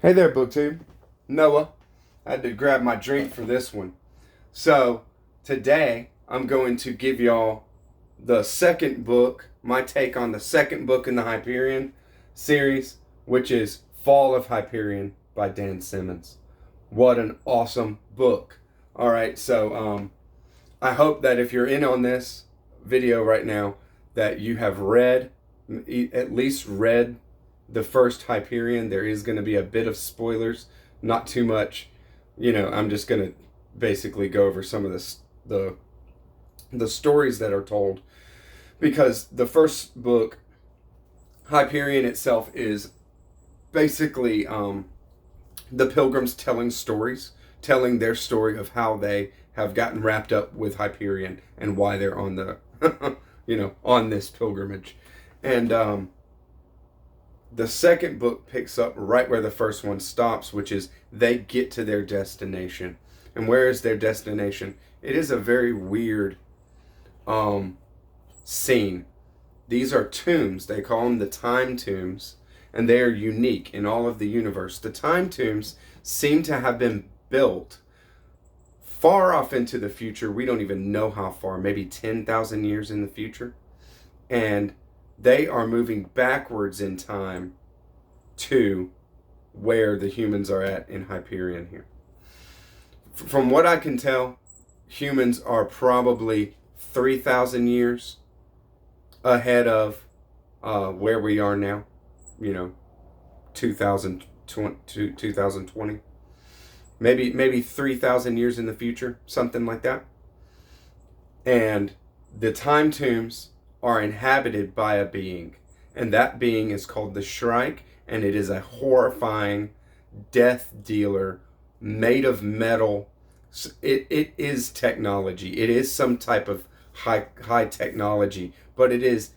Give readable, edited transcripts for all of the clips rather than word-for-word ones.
Hey there, BookTube. Noah. I had to grab my drink for this one. So, today I'm going to give y'all the second book, my take on the second book in the Hyperion series, which is Fall of Hyperion by Dan Simmons. What an awesome book. Alright, so I hope that if you're in on this video right now, that you have read, at least read the first Hyperion. There is going to be a bit of spoilers, not too much. I'm just going to basically go over some of the stories that are told, because the first book, Hyperion itself, is basically the pilgrims telling stories, telling their story of how they have gotten wrapped up with Hyperion and why they're on the on this pilgrimage. And the second book picks up right where the first one stops, which is they get to their destination. And where is their destination? It is a very weird scene. These are tombs. They call them the time tombs, and they are unique in all of the universe. The time tombs seem to have been built far off into the future. We don't even know how far, maybe 10,000 years in the future. And they are moving backwards in time to where the humans are at in Hyperion here. From what I can tell, humans are probably 3,000 years ahead of where we are now, 2020, maybe 3,000 years in the future, something like that. And the time tombs are inhabited by a being, and that being is called the Shrike, and it is a horrifying death dealer made of metal. It is technology. It is some type of high technology, but it is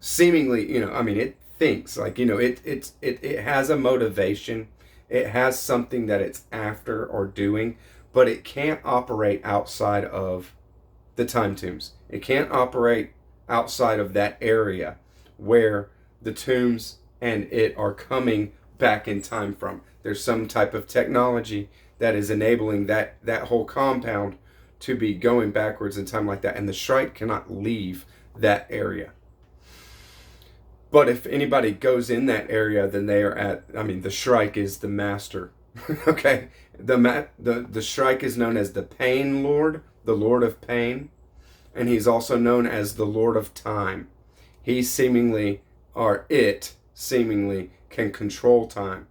seemingly, it thinks like, it has a motivation. It has something that it's after or doing, but it can't operate outside of the time tombs. It can't operate outside of that area where the tombs and it are coming back in time from. There's some type of technology that is enabling that whole compound to be going backwards in time like that, and the Shrike cannot leave that area. But if anybody goes in that area, then they are the Shrike is the master. Okay, the Shrike is known as the Pain Lord, the Lord of Pain, and he's also known as the Lord of Time. He seemingly can control time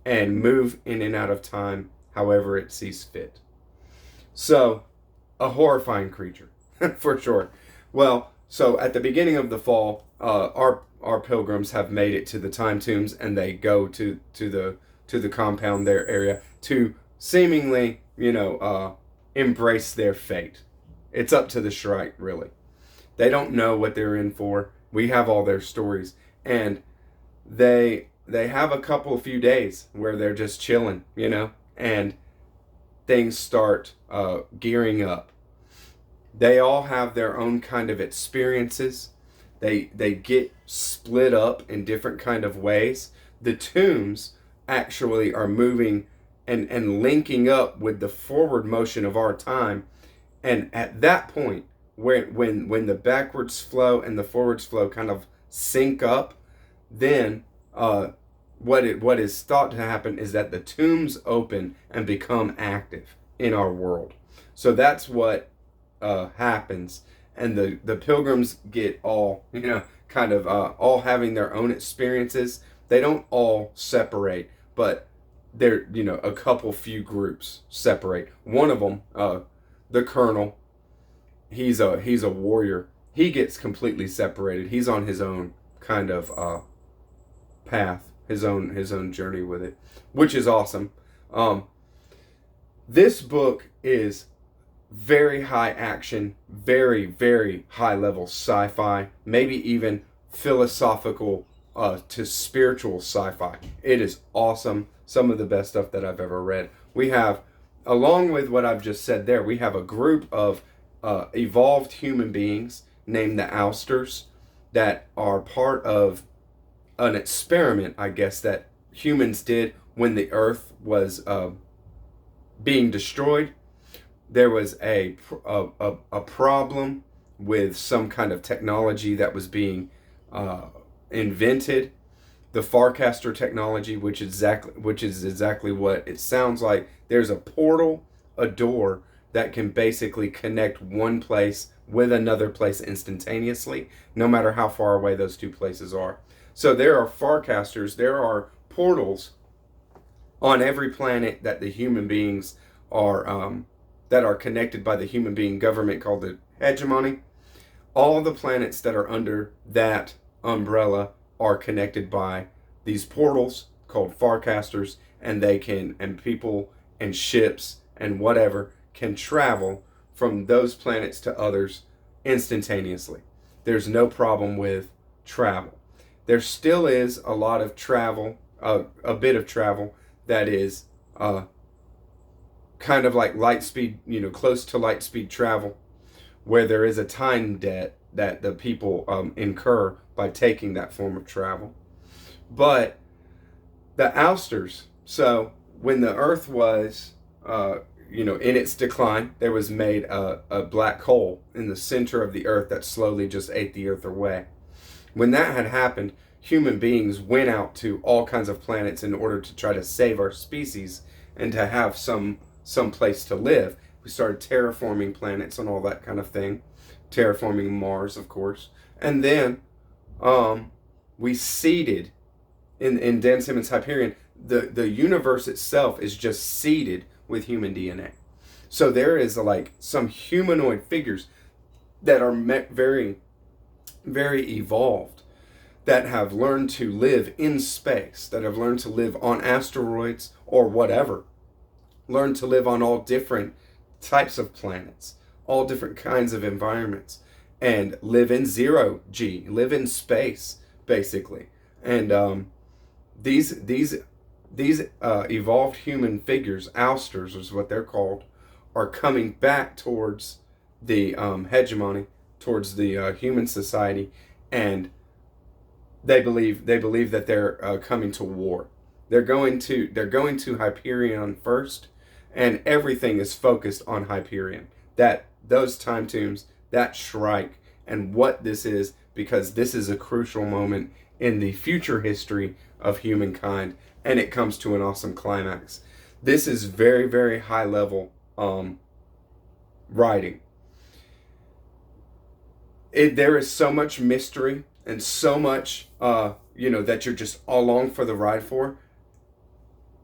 and move in and out of time however it sees fit. So, a horrifying creature, for sure. Well, so at the beginning of the fall, our pilgrims have made it to the time tombs, and they go to the compound, their area, to seemingly embrace their fate. It's up to the Shrike, really. They don't know what they're in for. We have all their stories, and they have a few days where they're just chilling, and things start gearing up. They all have their own kind of experiences. They get split up in different kind of ways. The tombs actually are moving and linking up with the forward motion of our time. And at that point, when the backwards flow and the forwards flow kind of sync up, then what is thought to happen is that the tombs open and become active in our world. So that's what happens, and the pilgrims get all all having their own experiences. They don't all separate, but they're a few groups separate. One of them, the colonel, he's a warrior. He gets completely separated. He's on his own kind of path, his own journey with it, which is awesome. This book is very high action, very, very high level sci-fi, maybe even philosophical to spiritual sci-fi. It is awesome. Some of the best stuff that I've ever read. We have, along with what I've just said there, we have a group of evolved human beings named the Ousters that are part of an experiment, I guess, that humans did when the Earth was being destroyed. There was a problem with some kind of technology that was being invented, the Farcaster technology, which is exactly what it sounds like. There's a portal, a door that can basically connect one place with another place instantaneously, no matter how far away those two places are. So there are Farcasters, there are portals on every planet that the human beings are that are connected by the human being government called the hegemony. All the planets that are under that umbrella are connected by these portals called Farcasters, and people and ships and whatever can travel from those planets to others instantaneously. There's no problem with travel. There still is a lot of travel, a bit of travel that is kind of like light speed, close to light speed travel, where there is a time debt that the people incur by taking that form of travel. But the Ousters, so when the Earth was, in its decline, there was made a black hole in the center of the Earth that slowly just ate the Earth away. When that had happened, human beings went out to all kinds of planets in order to try to save our species and to have some place to live. We started terraforming planets and all that kind of thing, terraforming Mars, of course, and then we seeded in Dan Simmons' Hyperion. The universe itself is just seeded with human DNA. So there is like some humanoid figures that are very, very evolved, that have learned to live in space, that have learned to live on asteroids or whatever, learned to live on all different types of planets, all different kinds of environments, and live in zero G, live in space, basically. And these evolved human figures, Ousters is what they're called, are coming back towards the hegemony, towards the human society, and they believe that they're coming to war. They're going to Hyperion first, and everything is focused on Hyperion. Those time tombs, that Shrike, and what this is, because this is a crucial moment in the future history of humankind, and it comes to an awesome climax. This is very, very high level writing. There is so much mystery and so much that you're just along for the ride for.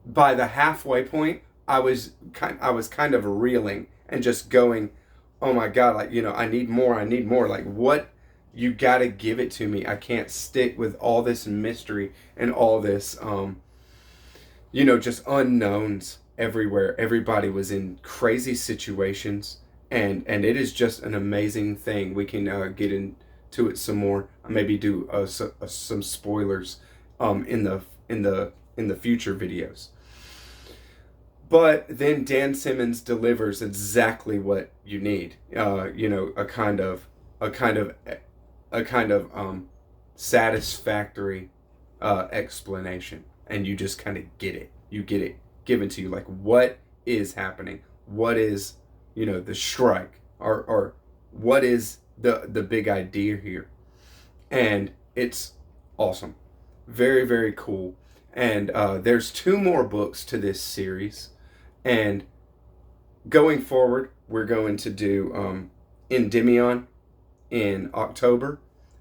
By the halfway point, I was kind of reeling and just going, oh my God, I need more. Like, what? You gotta give it to me. I can't stick with all this mystery and all this just unknowns everywhere. Everybody was in crazy situations, and it is just an amazing thing. We can get into it some more. Maybe do some spoilers in the future videos. But then Dan Simmons delivers exactly what you need. A kind of satisfactory explanation, and you just kind of get it. You get it given to you, like, what is happening? What is the Shrike, or what is the big idea here? And it's awesome, very, very cool. And there's 2 more books to this series. And going forward, we're going to do Endymion in October,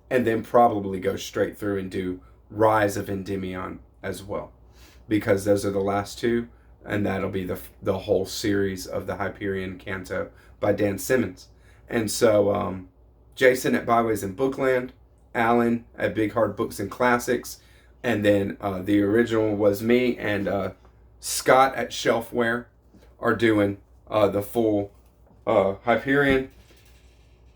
and then probably go straight through and do Rise of Endymion as well, because those are the last 2, and that'll be the whole series of the Hyperion Canto by Dan Simmons. And so Jason at Byways and Bookland, Alan at Big Hard Books and Classics, and then the original was me, and Scott at Shelfware are doing the full Hyperion.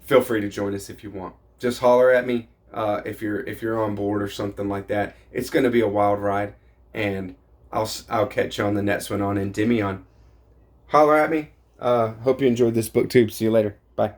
Feel free to join us if you want. Just holler at me if you're on board or something like that. It's going to be a wild ride, and I'll catch you on the next one on Endymion. Holler at me. Hope you enjoyed this book tube. See you later. Bye.